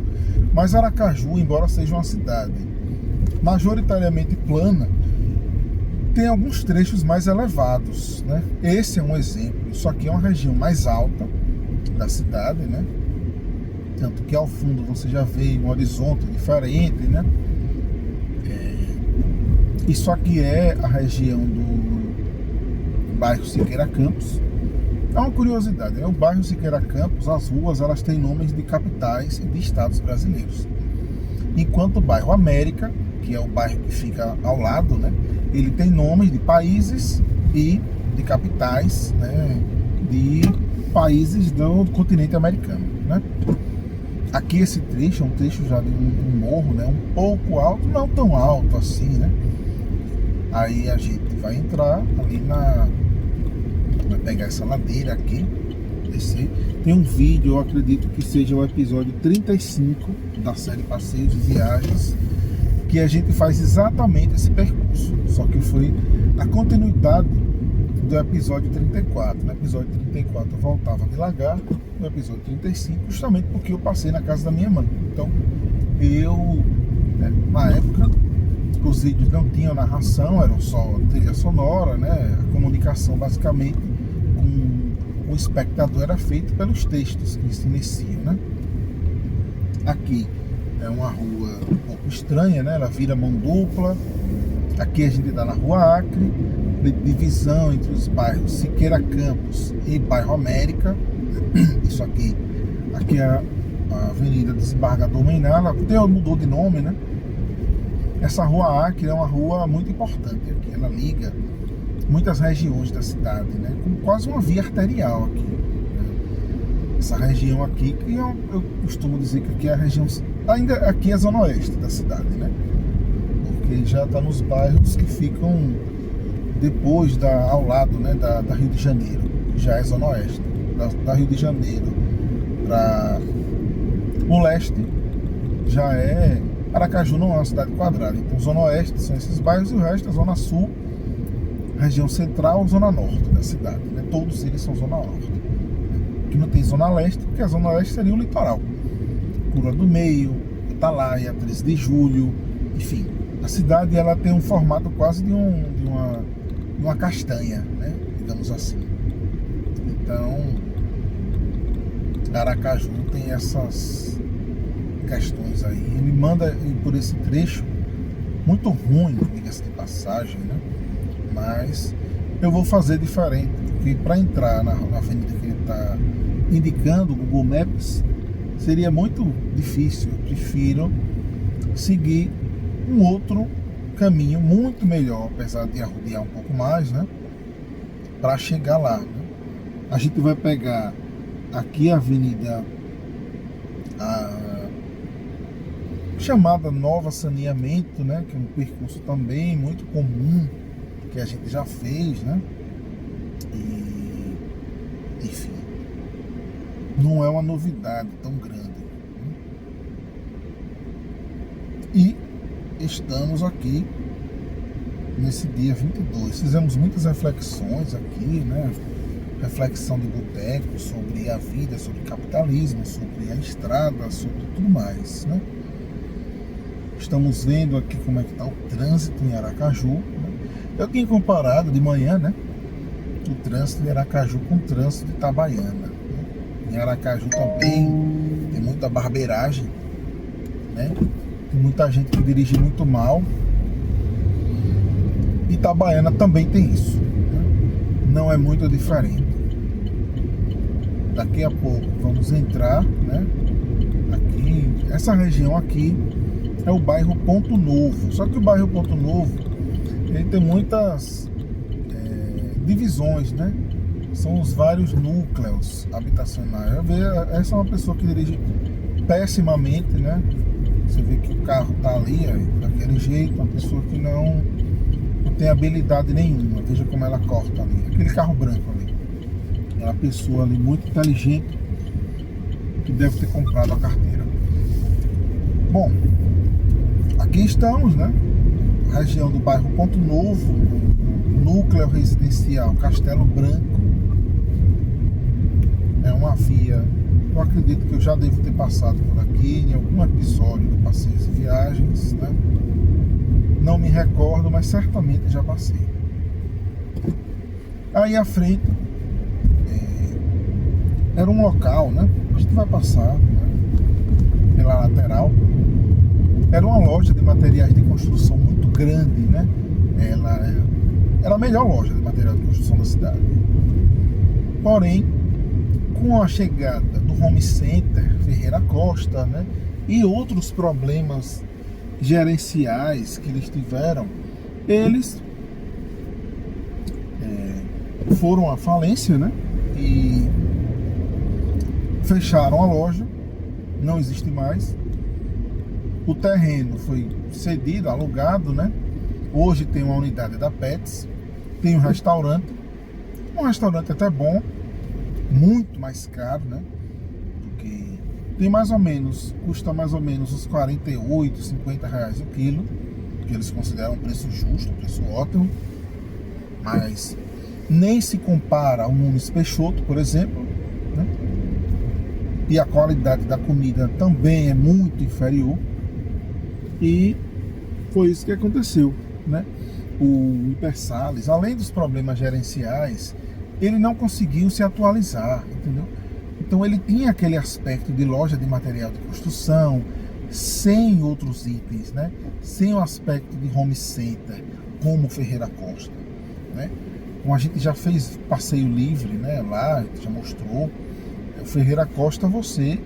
[SPEAKER 1] Mas Aracaju, embora seja uma cidade majoritariamente plana, tem alguns trechos mais elevados, né? Esse é um exemplo. Isso aqui é uma região mais alta da cidade, né? Tanto que ao fundo você já vê um horizonte diferente, né? Isso aqui é a região do bairro Siqueira Campos. É uma curiosidade, né? O bairro Siqueira Campos, as ruas, elas têm nomes de capitais e de estados brasileiros. Enquanto o bairro América, que é o bairro que fica ao lado, né? Ele tem nomes de países e de capitais, né? De países do continente americano, né? Aqui esse trecho é um trecho já de um morro, né? Um pouco alto, não tão alto assim, né? Aí a gente vai entrar ali vai pegar essa ladeira aqui, descer. Tem um vídeo, eu acredito que seja o episódio 35 da série Passeios e Viagens, que a gente faz exatamente esse percurso, só que foi a continuidade do episódio 34. No episódio 34 eu voltava de Lagarto, no episódio 35 justamente porque eu passei na casa da minha mãe. Então na época os vídeos não tinham narração, eram só trilha sonora, né? A comunicação basicamente com o espectador era feita pelos textos que se iniciam, né? Aqui é uma rua um pouco estranha, né? Ela vira mão dupla. Aqui a gente está na rua Acre, divisão entre os bairros Siqueira Campos e bairro América. Isso aqui é a Avenida Desembargador Mainá, ela mudou de nome, né? Essa rua Acre é uma rua muito importante aqui, ela liga muitas regiões da cidade, né? Com quase uma via arterial aqui, né? Essa região aqui, que eu costumo dizer que aqui é a região, ainda aqui é a Zona Oeste da cidade, né? Porque já está nos bairros que ficam depois, ao lado, né, da Rio de Janeiro, já é Zona Oeste. Da Rio de Janeiro para o leste já é... Aracaju não é uma cidade quadrada, então Zona Oeste são esses bairros e o resto é Zona Sul, região central, Zona Norte da cidade, né? Todos eles são Zona Norte. Aqui não tem Zona Leste, porque a Zona Leste seria o litoral. Cura do Meio, Atalaia, 13 de Julho, enfim. A cidade ela tem um formato quase de uma castanha, né? Digamos assim. Então, Aracaju tem essas questões aí. Ele manda por esse trecho muito ruim, diga-se de passagem, né? Mas eu vou fazer diferente, porque para entrar na avenida que ele está indicando, o Google Maps, seria muito difícil. Eu prefiro seguir um outro caminho muito melhor, apesar de arrodear um pouco mais, né? Para chegar lá, né? A gente vai pegar aqui a avenida chamada Nova Saneamento, né? Que é um percurso também muito comum que a gente já fez, né? E, enfim, não é uma novidade tão grande, né? E estamos aqui nesse dia 22. Fizemos muitas reflexões aqui, né? Reflexão de boteco sobre a vida, sobre capitalismo, sobre a estrada, sobre tudo mais, né? Estamos vendo aqui como é que está o trânsito em Aracaju, né? Eu tinha comparado de manhã, né, o trânsito de Aracaju com o trânsito de Itabaiana, né? Em Aracaju também tem muita barbeiragem, né? Tem muita gente que dirige muito mal. Itabaiana também tem isso, né? Não é muito diferente. Daqui a pouco vamos entrar, né, aqui essa região aqui é o bairro Ponto Novo. Só que o bairro Ponto Novo, ele tem muitas divisões, né? São os vários núcleos habitacionais. Essa é uma pessoa que dirige pessimamente, né? Você vê que o carro tá ali, daquele jeito, uma pessoa que não tem habilidade nenhuma. Veja como ela corta ali. Aquele carro branco ali. É uma pessoa ali muito inteligente que deve ter comprado a carteira. Bom, aqui estamos, né? Região do bairro Ponto Novo, núcleo residencial Castelo Branco. É uma via, eu acredito que eu já devo ter passado por aqui em algum episódio do Passeios e Viagens, né? Não me recordo, mas certamente já passei. Aí à frente era um local, né? A gente vai passar, né, pela lateral. Era uma loja de materiais de construção muito grande, né? Ela era a melhor loja de material de construção da cidade. Porém, com a chegada do Home Center Ferreira Costa, né, e outros problemas gerenciais que eles tiveram, eles foram à falência, né? E fecharam a loja, não existe mais. O terreno foi cedido, alugado, né? Hoje tem uma unidade da Pets, tem um restaurante até bom, muito mais caro, né? Porque tem custa mais ou menos uns 48, 50 reais o quilo, que eles consideram um preço justo, um preço ótimo, mas nem se compara ao Nunes Peixoto, por exemplo, né? E a qualidade da comida também é muito inferior. E foi isso que aconteceu, né? O Hipersales, além dos problemas gerenciais, ele não conseguiu se atualizar, entendeu? Então ele tinha aquele aspecto de loja de material de construção, sem outros itens, né? Sem o aspecto de home center, como Ferreira Costa, né? Como a gente já fez passeio livre, né? Lá, a gente já mostrou. O Ferreira Costa você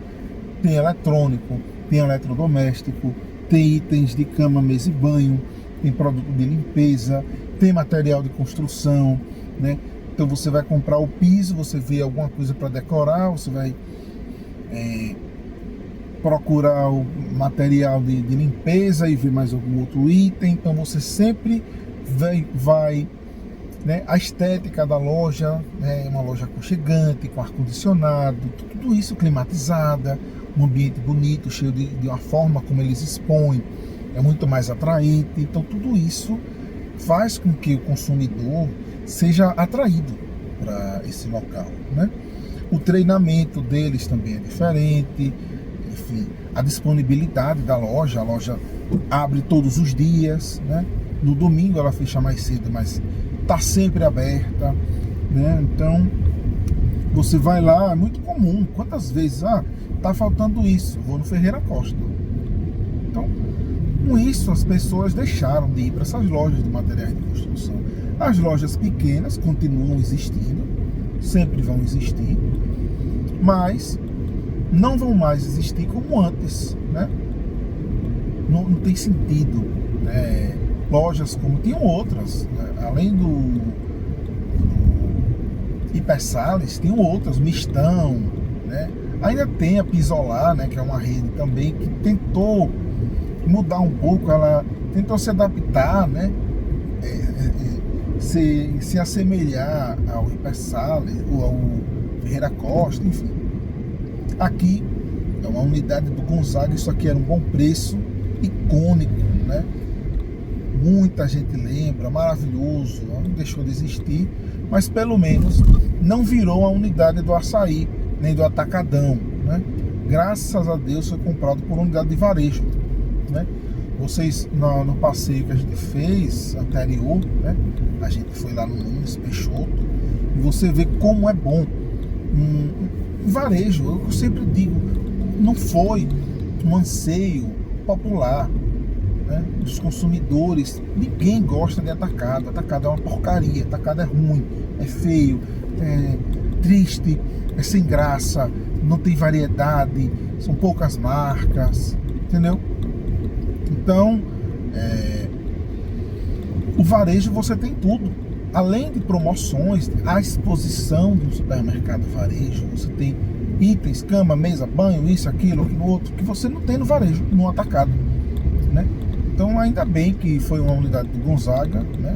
[SPEAKER 1] tem eletrônico, tem eletrodoméstico, tem itens de cama, mesa e banho, tem produto de limpeza, tem material de construção, né? Então você vai comprar o piso, você vê alguma coisa para decorar, você vai procurar o material de limpeza e ver mais algum outro item. Então você sempre vai, né? A estética da loja, né? É uma loja aconchegante, com ar-condicionado, tudo isso climatizada, um ambiente bonito, cheio de uma forma como eles expõem, é muito mais atraente. Então tudo isso faz com que o consumidor seja atraído para esse local, né? O treinamento deles também é diferente, enfim, a disponibilidade da loja, a loja abre todos os dias, né? No domingo ela fecha mais cedo, mas está sempre aberta, né? Então você vai lá, é muito comum. Quantas vezes, tá faltando isso, vou no Ferreira Costa. Então, com isso as pessoas deixaram de ir para essas lojas de materiais de construção. As lojas pequenas continuam existindo, sempre vão existir, mas não vão mais existir como antes, né? Não tem sentido, né? Lojas como tinham outras, né? Além do Hipersales, tinham outras, Mistão, né? Ainda tem a Pisolar, né? Que é uma rede também que tentou mudar um pouco, ela tentou se adaptar, né? Se assemelhar ao Hipersales ou ao Ferreira Costa, enfim. Aqui é uma unidade do Gonzaga, isso aqui era um bom preço, icônico, né? Muita gente lembra, maravilhoso, não deixou de existir, mas pelo menos não virou a unidade do Açaí, nem do Atacadão, né? Graças a Deus foi comprado por unidade de varejo, né? Vocês, no passeio que a gente fez anterior, né? A gente foi lá no Nunes Peixoto e você vê como é bom um varejo. Eu sempre digo, não foi um anseio popular, né, dos consumidores. Ninguém gosta de atacado. Atacado é uma porcaria, atacado é ruim, é feio, é triste, é sem graça, não tem variedade, são poucas marcas, entendeu? Então, o varejo você tem tudo. Além de promoções, a exposição de um supermercado varejo, você tem itens, cama, mesa, banho, isso, aquilo, outro, que você não tem no varejo, no atacado, né? Então, ainda bem que foi uma unidade do Gonzaga, né?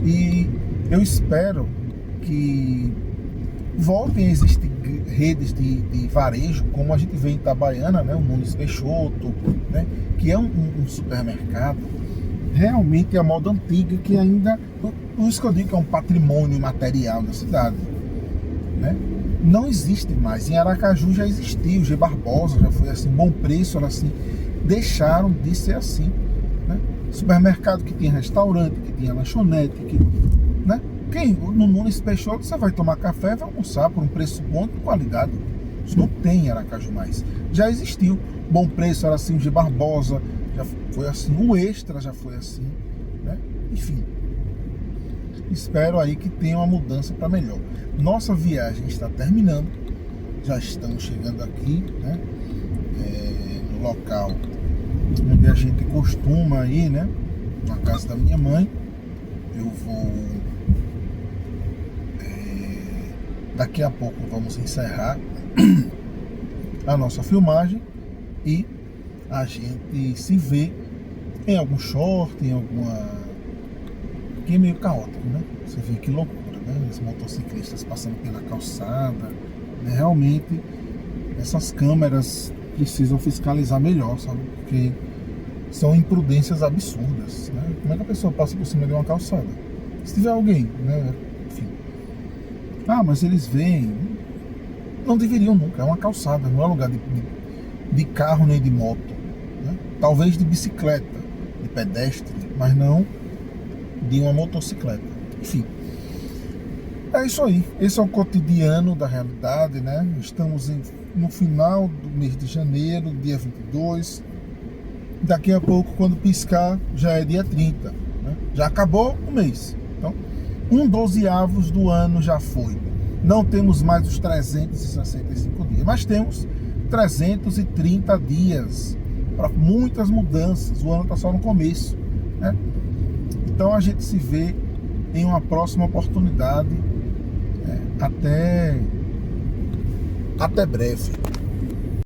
[SPEAKER 1] E eu espero que voltem a existir redes de varejo, como a gente vê em Itabaiana, né? O Nunes Peixoto, né? Que é um supermercado realmente a moda antiga, que ainda, por isso que eu digo que é um patrimônio material da cidade, né? Não existe mais. Em Aracaju já existiu, G Barbosa já foi assim, Bom Preço era assim, deixaram de ser assim, né? Supermercado que tinha restaurante, que tinha lanchonete, né? No Nunes Peixoto você vai tomar café, vai almoçar por um preço bom e de qualidade. Isso não tem em Aracaju mais. Já existiu. Bom Preço era assim, o G Barbosa já foi assim, o Extra já foi assim, né? Enfim, espero aí que tenha uma mudança para melhor. Nossa viagem está terminando, já estamos chegando aqui, né? No local onde a gente costuma ir, né? Na casa da minha mãe. Eu vou daqui a pouco vamos encerrar a nossa filmagem e a gente se vê em algum short, em alguma... Aqui é meio caótico, né? Você vê que loucura, né? Os motociclistas passando pela calçada, né? Realmente essas câmeras precisam fiscalizar melhor, sabe? Porque são imprudências absurdas, né? Como é que a pessoa passa por cima de uma calçada? Se tiver alguém, né? Enfim. Ah, mas eles veem. Não deveriam nunca, é uma calçada, não é lugar de carro nem de moto, né? Talvez de bicicleta, de pedestre, mas não de uma motocicleta. Enfim, é isso aí. Esse é o cotidiano da realidade, né? Estamos no final do mês de janeiro, dia 22. Daqui a pouco, quando piscar, já é dia 30, né? Já acabou o mês. Então, 1/12 do ano já foi. Não temos mais os 365 dias, mas temos 330 dias para muitas mudanças. O ano está só no começo, né? Então a gente se vê em uma próxima oportunidade. Até breve.